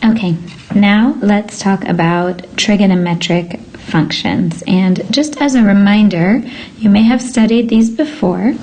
Okay, now let's talk about trigonometric functions. And just as a reminder, you may have studied these before,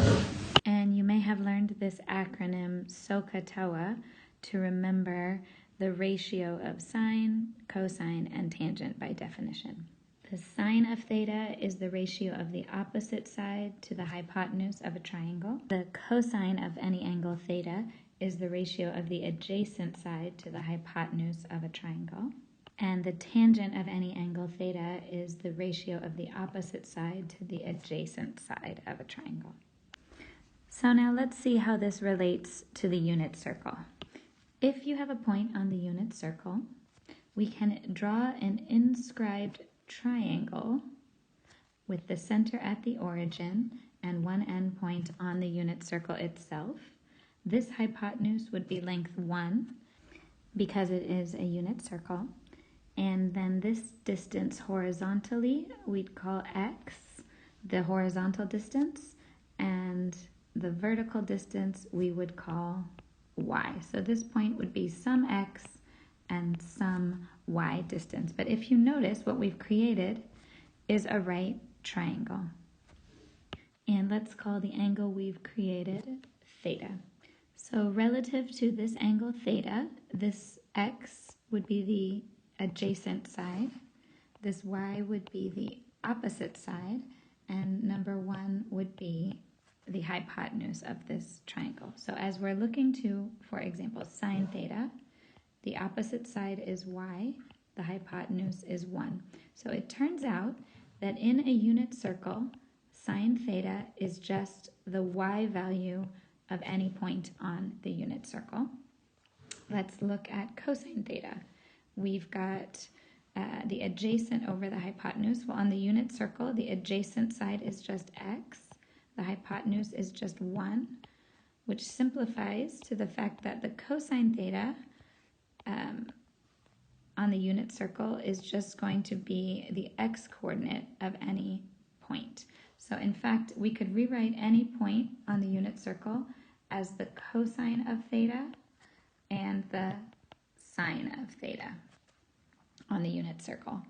and you may have learned this acronym SOHCAHTOA to remember the ratio of sine, cosine, and tangent by definition. The sine of theta is the ratio of the opposite side to the hypotenuse of a triangle. The cosine of any angle theta is the ratio of the adjacent side to the hypotenuse of a triangle. And the tangent of any angle theta is the ratio of the opposite side to the adjacent side of a triangle. So now let's see how this relates to the unit circle. If you have a point on the unit circle, we can draw an inscribed triangle with the center at the origin and one endpoint on the unit circle itself. This hypotenuse would be length 1 because it is a unit circle. And then this distance horizontally we'd call x, the horizontal distance, and the vertical distance we would call y. So this point would be some x and some y distance. But if you notice, what we've created is a right triangle. And let's call the angle we've created theta. So relative to this angle theta, this x would be the adjacent side, this y would be the opposite side, and number 1 would be the hypotenuse of this triangle. So as we're looking to, for example, sine theta, the opposite side is y, the hypotenuse is 1. So it turns out that in a unit circle, sine theta is just the y value of any point on the unit circle. Let's look at cosine theta. We've got the adjacent over the hypotenuse. Well, on the unit circle, the adjacent side is just x. The hypotenuse is just 1, which simplifies to the fact that the cosine theta on the unit circle is just going to be the x-coordinate of any point. So in fact, we could rewrite any point on the unit circle as the cosine of theta and the sine of theta on the unit circle.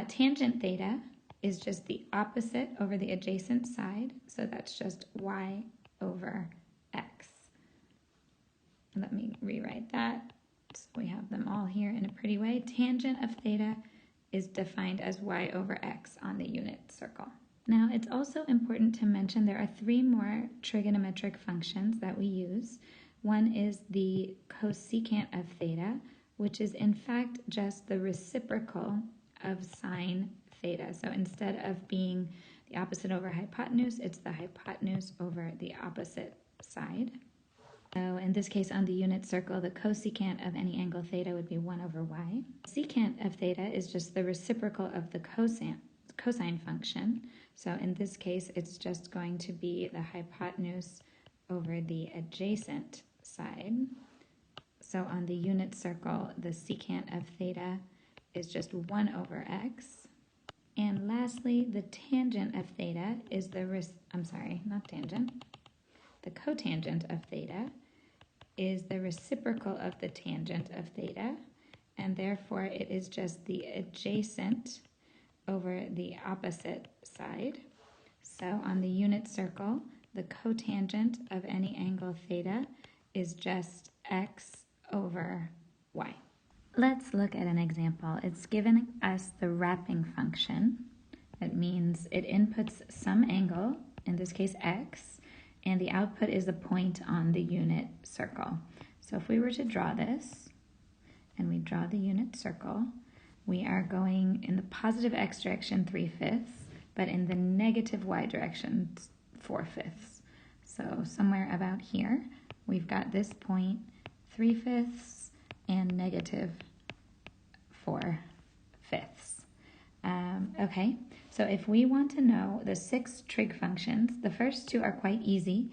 Tangent theta is just the opposite over the adjacent side, so that's just y over x. Let me rewrite that so we have them all here in a pretty way. Tangent of theta is defined as y over x on the unit circle. Now, it's also important to mention there are 3 more trigonometric functions that we use. One is the cosecant of theta, which is in fact just the reciprocal of sine theta. So instead of being the opposite over hypotenuse, it's the hypotenuse over the opposite side. So in this case, on the unit circle, the cosecant of any angle theta would be 1 over y. Secant of theta is just the reciprocal of the cosine function. So in this case, it's just going to be the hypotenuse over the adjacent side. So on the unit circle, the secant of theta is just 1 over x. And lastly, the tangent of theta is the cotangent of theta is the reciprocal of the tangent of theta, and therefore it is just the adjacent over the opposite side. So on the unit circle, the cotangent of any angle theta is just x over y. Let's look at an example. It's given us the wrapping function. That means it inputs some angle, in this case x, and the output is a point on the unit circle. So if we were to draw this, and we draw the unit circle, we are going in the positive x direction 3/5, but in the negative y direction 4/5. So somewhere about here, we've got this point 3/5 and negative 4/5. Okay, so if we want to know the 6 trig functions, the first 2 are quite easy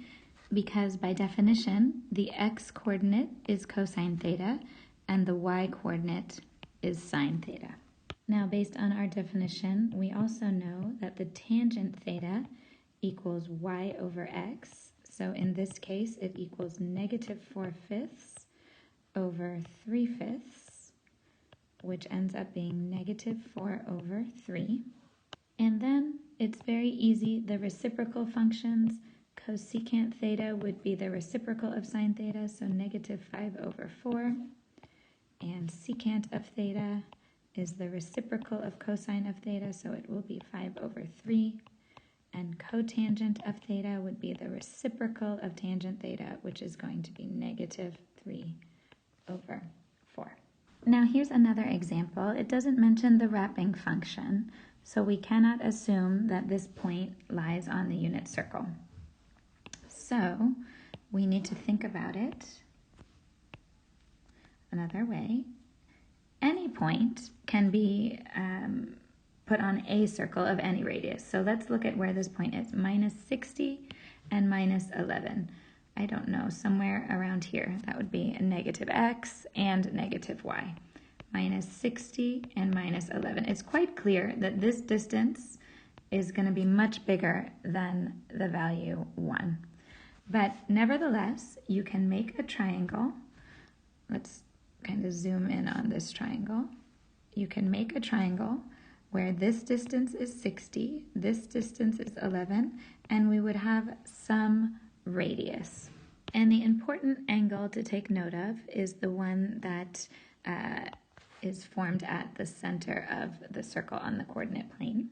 because by definition, the x-coordinate is cosine theta and the y-coordinate is sine theta. Now, based on our definition, we also know that the tangent theta equals y over x. So in this case, it equals negative 4/5 over 3/5. which ends up being negative 4 over 3. And then it's very easy, the reciprocal functions, cosecant theta would be the reciprocal of sine theta, so negative 5 over 4. And secant of theta is the reciprocal of cosine of theta, so it will be 5 over 3. And cotangent of theta would be the reciprocal of tangent theta, which is going to be negative 3 over 4. Now here's another example. It doesn't mention the wrapping function, so we cannot assume that this point lies on the unit circle. So we need to think about it another way. Any point can be put on a circle of any radius. So let's look at where this point is, minus 60 and minus 11. I don't know, somewhere around here. That would be a negative x and negative y. Minus 60 and minus 11. It's quite clear that this distance is going to be much bigger than the value 1. But nevertheless, you can make a triangle. Let's kind of zoom in on this triangle. You can make a triangle where this distance is 60, this distance is 11, and we would have some radius. And the important angle to take note of is the one that is formed at the center of the circle on the coordinate plane.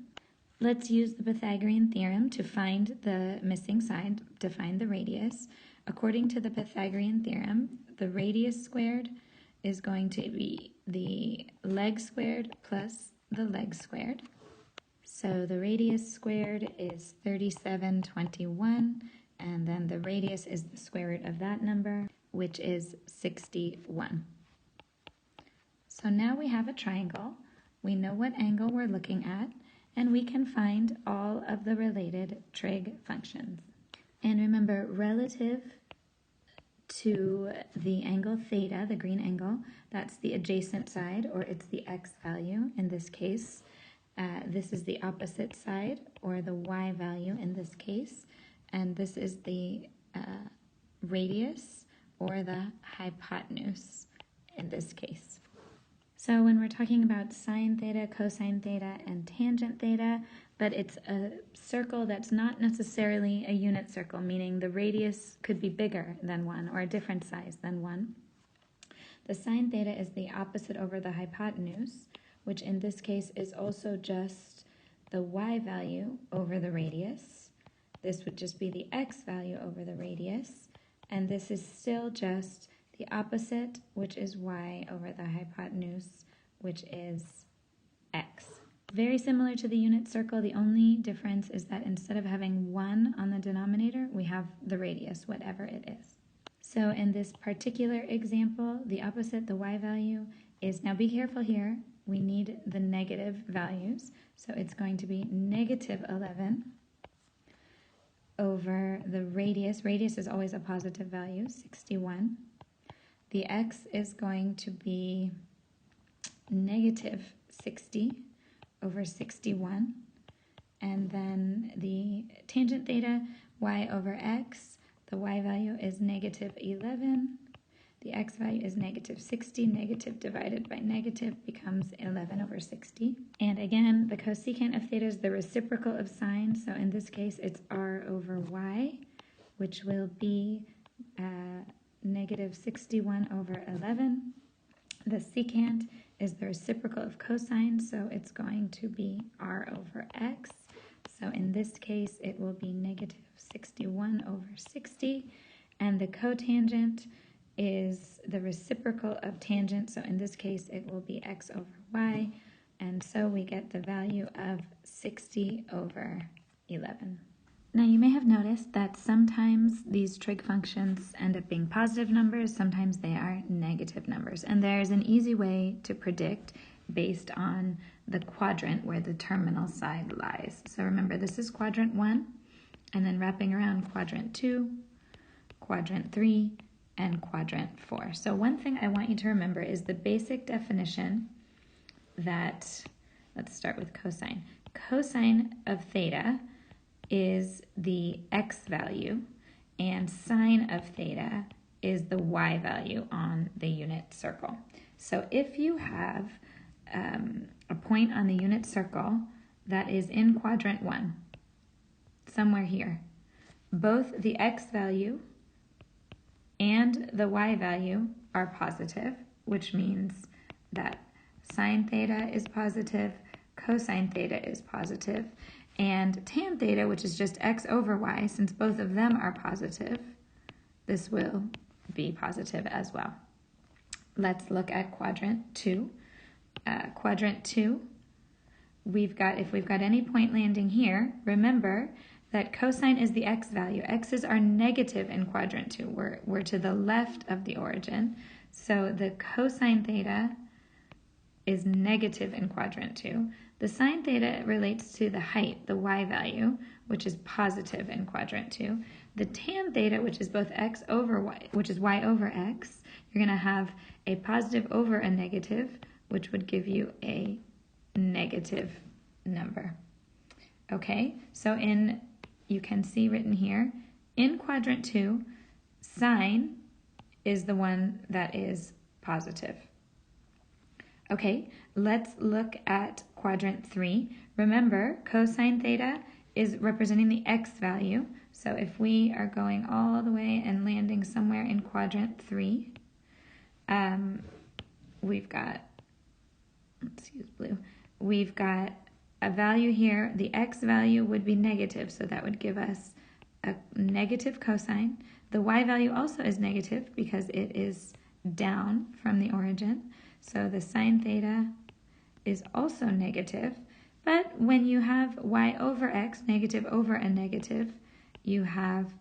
Let's use the Pythagorean theorem to find the missing side, to find the radius. According to the Pythagorean theorem, the radius squared is going to be the leg squared plus the leg squared. So the radius squared is 3721, and then the radius is the square root of that number, which is 61. So now we have a triangle, we know what angle we're looking at, and we can find all of the related trig functions. And remember, relative to the angle theta, the green angle, that's the adjacent side, or it's the x value in this case. This is the opposite side, or the y value in this case. And this is the radius, or the hypotenuse in this case. So when we're talking about sine theta, cosine theta, and tangent theta, but it's a circle that's not necessarily a unit circle, meaning the radius could be bigger than 1 or a different size than 1. The sine theta is the opposite over the hypotenuse, which in this case is also just the y value over the radius. This would just be the x value over the radius, and this is still just the opposite, which is y, over the hypotenuse, which is x. Very similar to the unit circle, the only difference is that instead of having 1 on the denominator, we have the radius, whatever it is. So in this particular example, the opposite, the y value, is, now be careful here, we need the negative values, so it's going to be negative 11 over the radius. Radius is always a positive value, 61. The x is going to be negative 60 over 61. And then the tangent theta, y over x, the y value is negative 11. The x value is negative 60. Negative divided by negative becomes 11 over 60. And again, the cosecant of theta is the reciprocal of sine. So in this case, it's r over y, which will be negative 61 over 11. The secant is the reciprocal of cosine, so it's going to be r over x. So in this case, it will be negative 61 over 60. And the cotangent is the reciprocal of tangent, so in this case, it will be x over y. And so we get the value of 60 over 11. Now you may have noticed that sometimes these trig functions end up being positive numbers, sometimes they are negative numbers. And there's an easy way to predict based on the quadrant where the terminal side lies. So remember, this is quadrant 1, and then wrapping around quadrant 2, quadrant 3, and quadrant 4. So one thing I want you to remember is the basic definition that, let's start with cosine. Cosine of theta is the x value, and sine of theta is the y value on the unit circle. So if you have a point on the unit circle that is in quadrant 1, somewhere here. Both the x value and the y value are positive, which means that sine theta is positive, cosine theta is positive, and tan theta, which is just x over y, since both of them are positive, this will be positive as well. Let's look at quadrant 2. Quadrant 2, if we've got any point landing here, remember that cosine is the x value. X's are negative in quadrant 2. We're to the left of the origin. So the cosine theta is negative in quadrant 2. The sine theta relates to the height, the y value, which is positive in quadrant 2. The tan theta, which is both x over y, which is y over x, you're going to have a positive over a negative, which would give you a negative number. Okay, so you can see written here, in quadrant 2, sine is the one that is positive. Okay, let's look at quadrant 3. Remember, cosine theta is representing the x value. So if we are going all the way and landing somewhere in quadrant 3, we've got, let's use blue, we've got a value here. The x value would be negative, so that would give us a negative cosine. The y value also is negative because it is down from the origin. So the sine theta is also negative. But when you have y over x, negative over a negative, you have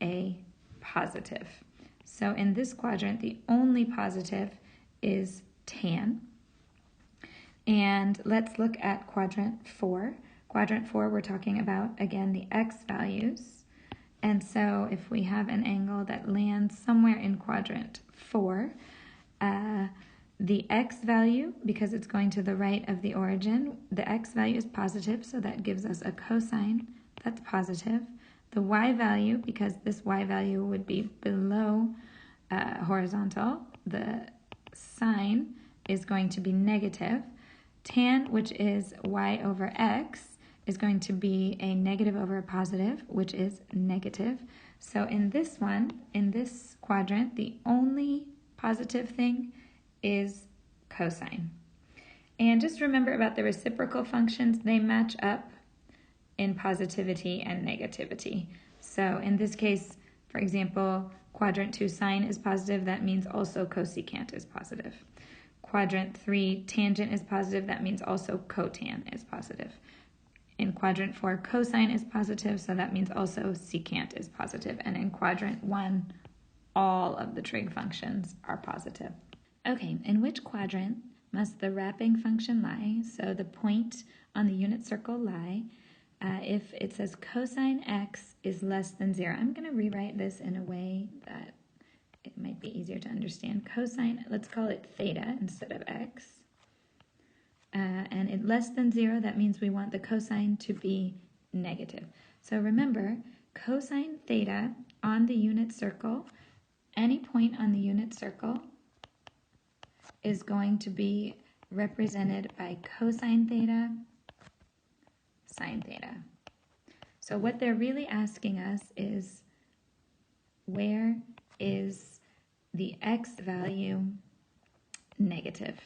a positive. So in this quadrant, the only positive is tan. And let's look at quadrant 4. Quadrant 4, we're talking about, again, the x values. And so if we have an angle that lands somewhere in quadrant 4, the x value, because it's going to the right of the origin, the x value is positive, so that gives us a cosine that's positive. The y value, because this y value would be below horizontal, the sine is going to be negative. Tan, which is y over x, is going to be a negative over a positive, which is negative. So in this one, in this quadrant, the only positive thing is cosine. And just remember about the reciprocal functions, they match up in positivity and negativity. So in this case, for example, quadrant 2 sine is positive, that means also cosecant is positive. Quadrant 3 tangent is positive, that means also cotan is positive. In quadrant 4 cosine is positive, so that means also secant is positive. And in quadrant 1, all of the trig functions are positive. Okay, in which quadrant must the wrapping function lie? So the point on the unit circle lie if it says cosine x is less than 0. I'm going to rewrite this in a way that it might be easier to understand. Cosine, let's call it theta instead of x. And at less than 0, that means we want the cosine to be negative. So remember, cosine theta on the unit circle, any point on the unit circle is going to be represented by cosine theta, sine theta. So what they're really asking us is, where is the x value negative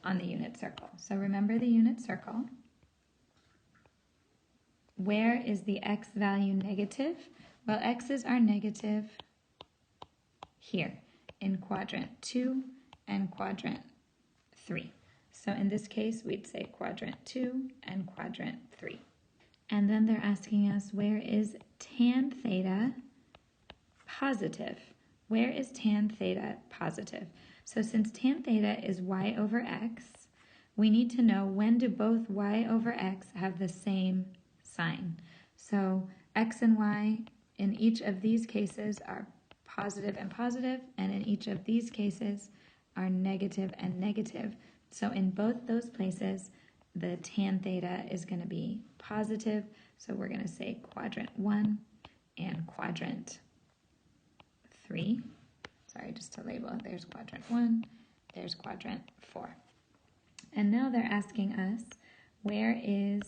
on the unit circle? So remember the unit circle. Where is the x value negative? Well, x's are negative here in quadrant 2 and quadrant 3. So in this case, we'd say quadrant 2 and quadrant 3. And then they're asking us, where is tan theta positive? Where is tan theta positive? So since tan theta is y over x, we need to know when do both y over x have the same sign. So x and y in each of these cases are positive, and in each of these cases are negative and negative. So in both those places, the tan theta is going to be positive. So we're going to say quadrant 1 and quadrant 3. Sorry, just to label it. There's quadrant 1 There's quadrant 4. And now they're asking us, where is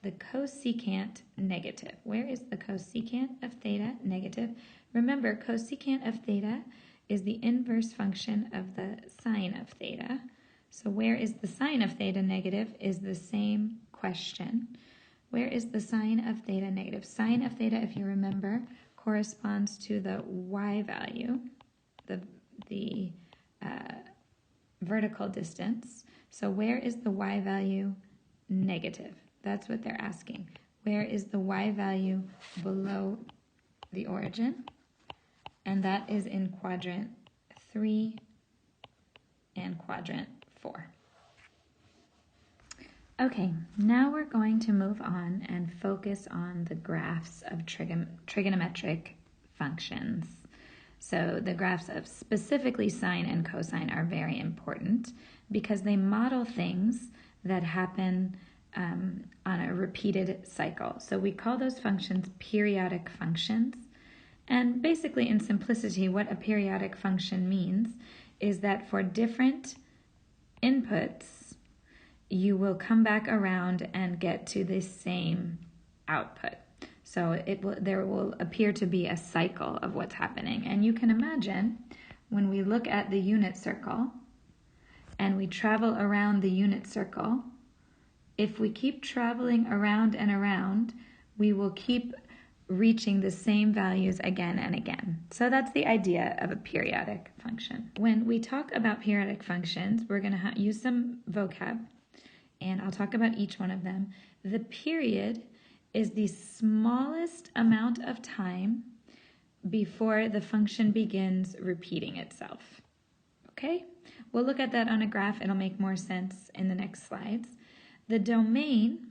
the cosecant negative? Where is the cosecant of theta negative? Remember, cosecant of theta is the inverse function of the sine of theta. So where is the sine of theta negative is the same question. Where is the sine of theta negative? Sine of theta, if you remember, corresponds to the y value, the vertical distance. So where is the y value negative? That's what they're asking. Where is the y value below the origin? And that is in quadrant 3 and quadrant 4. Okay, now we're going to move on and focus on the graphs of trigonometric functions. So the graphs of specifically sine and cosine are very important because they model things that happen on a repeated cycle. So we call those functions periodic functions. And basically, in simplicity, what a periodic function means is that for different inputs, you will come back around and get to the same output. So there will appear to be a cycle of what's happening. And you can imagine when we look at the unit circle and we travel around the unit circle, if we keep traveling around and around, we will keep reaching the same values again and again. So that's the idea of a periodic function. When we talk about periodic functions, we're going to use some vocab, and I'll talk about each one of them. The period is the smallest amount of time before the function begins repeating itself. Okay? We'll look at that on a graph. It'll make more sense in the next slides. The domain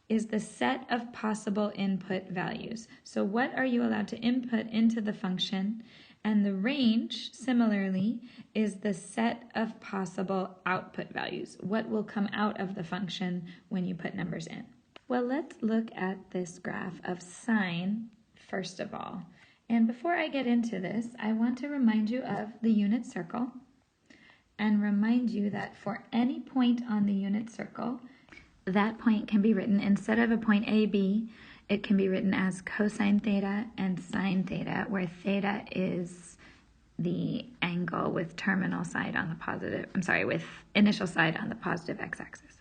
is the set of possible input values. So what are you allowed to input into the function? And the range, similarly, is the set of possible output values. What will come out of the function when you put numbers in? Well, let's look at this graph of sine first of all. And before I get into this, I want to remind you of the unit circle and remind you that for any point on the unit circle, that point can be written, instead of a point A, B, it can be written as cosine theta and sine theta, where theta is the angle with terminal side on the positive, with initial side on the positive x-axis.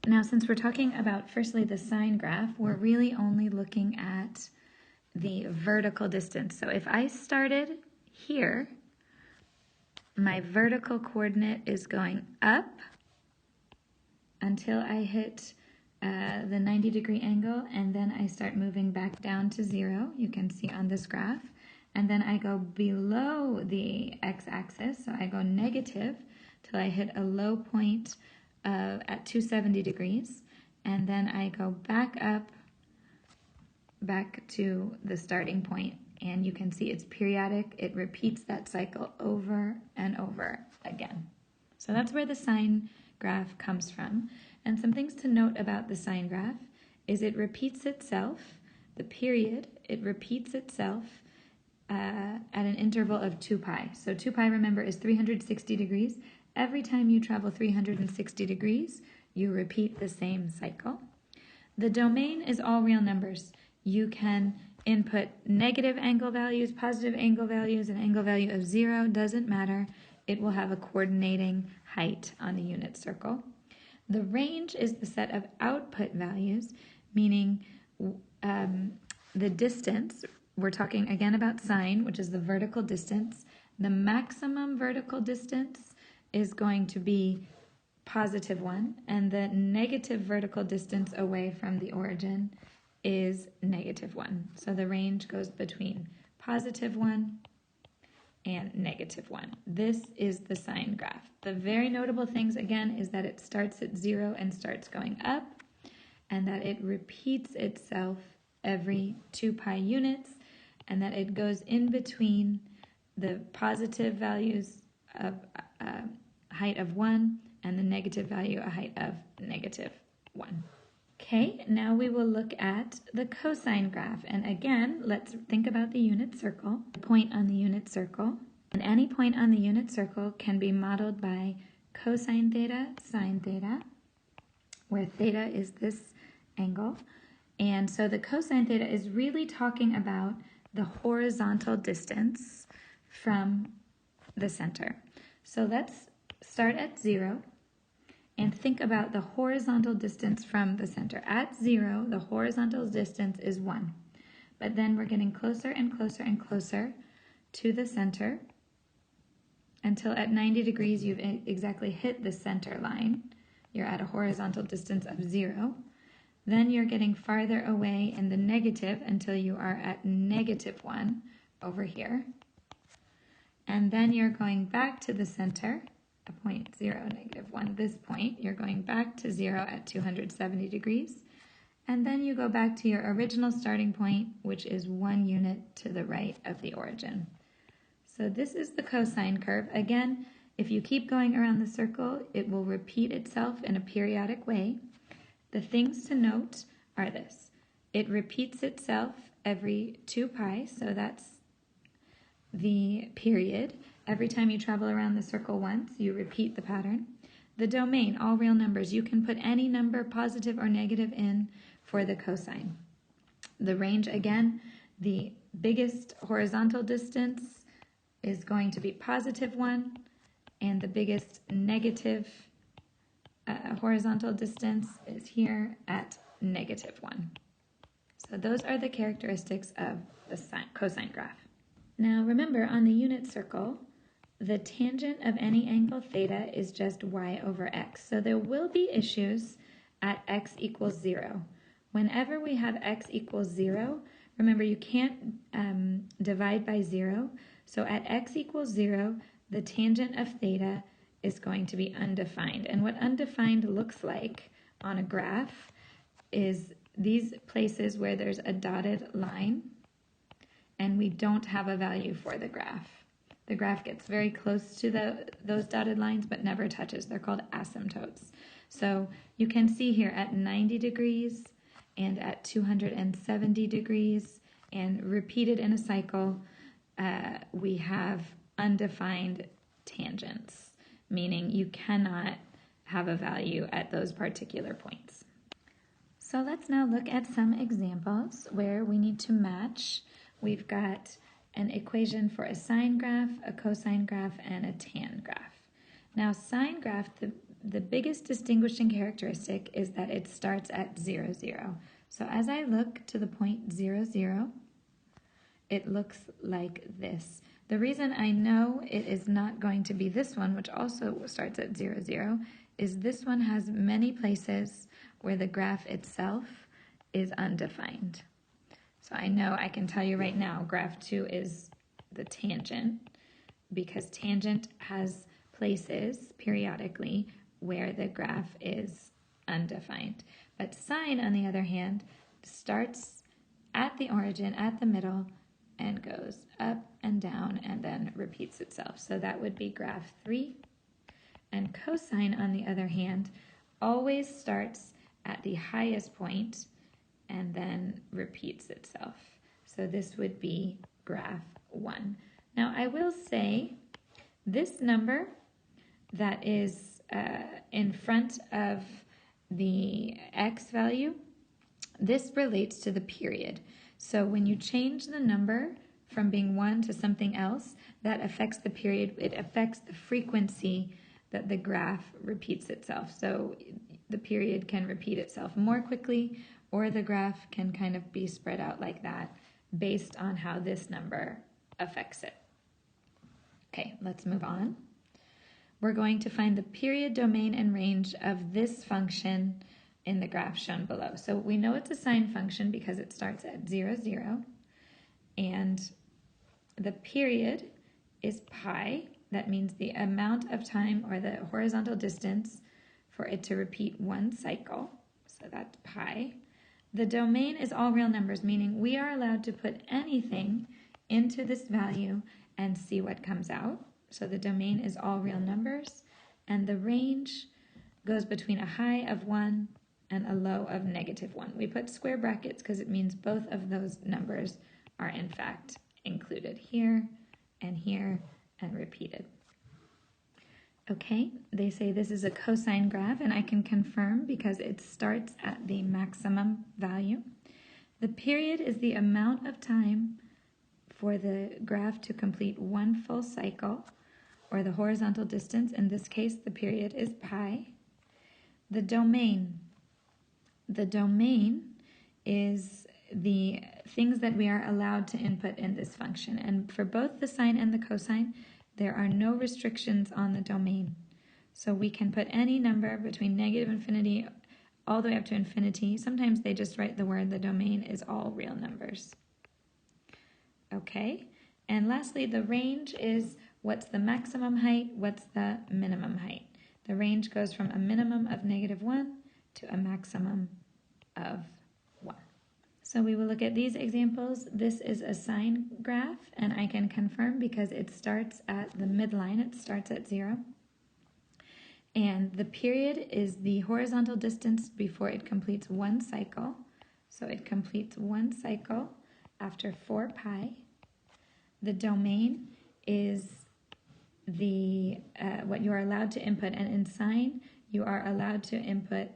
Now, since we're talking about, firstly, the sine graph, we're really only looking at the vertical distance. So if I started here, my vertical coordinate is going up until I hit the 90-degree angle, and then I start moving back down to 0, you can see on this graph, and then I go below the x-axis, so I go negative till I hit a low point at 270 degrees, and then I go back up, back to the starting point, and you can see it's periodic. It repeats that cycle over and over again. So that's where the sine graph comes from. And some things to note about the sine graph is it repeats itself, the period, it repeats itself at an interval of 2 pi. So 2 pi, remember, is 360 degrees. Every time you travel 360 degrees, you repeat the same cycle. The domain is all real numbers. You can input negative angle values, positive angle values, an angle value of 0, doesn't matter. It will have a coordinating height on the unit circle. The range is the set of output values, meaning the distance. We're talking again about sine, which is the vertical distance. The maximum vertical distance is going to be positive 1, and the negative vertical distance away from the origin is negative 1. So the range goes between positive 1 and negative 1. This is the sine graph. The very notable things, again, is that it starts at 0 and starts going up, and that it repeats itself every 2 pi units, and that it goes in between the positive values of height of 1 and the negative value, a height of negative 1. Okay, now we will look at the cosine graph. And again, let's think about the unit circle. The point on the unit circle And any point on the unit circle can be modeled by cosine theta, sine theta, where theta is this angle. And so the cosine theta is really talking about the horizontal distance from the center. So let's start at 0 and think about the horizontal distance from the center. At 0, the horizontal distance is 1. But then we're getting closer and closer and closer to the center until at 90 degrees you've exactly hit the center line. You're at a horizontal distance of 0. Then you're getting farther away in the negative until you are at -1 over here. And then you're going back to the center, a point 0, -1, this point. You're going back to 0 at 270 degrees. And then you go back to your original starting point, which is 1 unit to the right of the origin. So this is the cosine curve. Again, if you keep going around the circle, it will repeat itself in a periodic way. The things to note are this. It repeats itself every 2 pi, so that's the period. Every time you travel around the circle once, you repeat the pattern. The domain, all real numbers, you can put any number, positive or negative, in for the cosine. The range, again, the biggest horizontal distance is going to be +1, and the biggest negative horizontal distance is here at -1. So those are the characteristics of the cosine graph. Now remember, on the unit circle, the tangent of any angle theta is just y over x. So there will be issues at x equals 0. Whenever we have x equals 0, remember you can't divide by 0. So at x equals 0, the tangent of theta is going to be undefined. And what undefined looks like on a graph is these places where there's a dotted line and we don't have a value for the graph. The graph gets very close to those dotted lines but never touches. They're called asymptotes. So you can see here at 90 degrees and at 270 degrees and repeated in a cycle, we have undefined tangents, meaning you cannot have a value at those particular points. So let's now look at some examples where we need to match. We've got an equation for a sine graph, a cosine graph, and a tan graph. Now, sine graph, the biggest distinguishing characteristic is that it starts at 0, 0. So as I look to the point 0, 0, it looks like this. The reason I know it is not going to be this one, which also starts at 0, 0, is this one has many places where the graph itself is undefined. So I know I can tell you right now, graph 2 is the tangent, because tangent has places periodically where the graph is undefined. But sine, on the other hand, starts at the origin, at the middle, and goes up and down and then repeats itself. So that would be graph 3. And cosine, on the other hand, always starts at the highest point and then repeats itself. So this would be graph 1. Now I will say this number that is in front of the x value, this relates to the period. So when you change the number from being 1 to something else, that affects the period. It affects the frequency that the graph repeats itself. So the period can repeat itself more quickly, or the graph can kind of be spread out like that based on how this number affects it. Okay, let's move on. We're going to find the period, domain, and range of this function in the graph shown below. So we know it's a sine function because it starts at 0, 0, and the period is pi. That means the amount of time, or the horizontal distance, for it to repeat one cycle. So that's pi. The domain is all real numbers, meaning we are allowed to put anything into this value and see what comes out. So the domain is all real numbers, and the range goes between a high of 1 and a low of -1. We put square brackets because it means both of those numbers are in fact included here and here and repeated. Okay, they say this is a cosine graph, and I can confirm because it starts at the maximum value. The period is the amount of time for the graph to complete one full cycle, or the horizontal distance. In this case, the period is pi. The domain. The domain is the things that we are allowed to input in this function. And for both the sine and the cosine, there are no restrictions on the domain. So we can put any number between negative infinity all the way up to infinity. Sometimes they just write the word, the domain is all real numbers. Okay, and lastly, the range is what's the maximum height, what's the minimum height. The range goes from a minimum of -1 to a maximum of 1. So we will look at these examples. This is a sine graph, and I can confirm because it starts at the midline, it starts at 0. And the period is the horizontal distance before it completes one cycle. So it completes one cycle after 4 pi. The domain is the what you are allowed to input, and in sine, you are allowed to input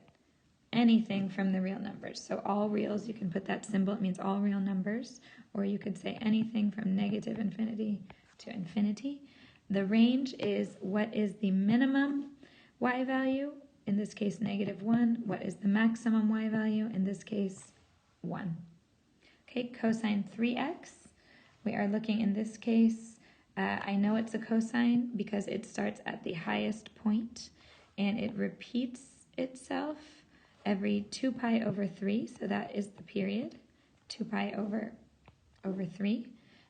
anything from the real numbers. So all reals, you can put that symbol, it means all real numbers, or you could say anything from negative infinity to infinity. The range is what is the minimum y value, in this case -1, what is the maximum y value, in this case 1. Okay, cosine 3x, we are looking in this case, I know it's a cosine because it starts at the highest point and it repeats itself every 2 pi over 3, so that is the period, 2 pi over 3.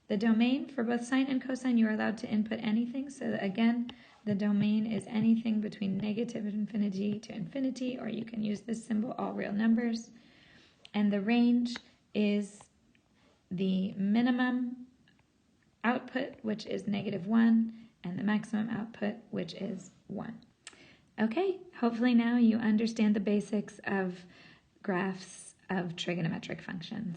The domain, for both sine and cosine, you are allowed to input anything, so again, the domain is anything between negative infinity to infinity, or you can use this symbol, all real numbers. And the range is the minimum output, which is -1, and the maximum output, which is 1. Okay, hopefully now you understand the basics of graphs of trigonometric functions.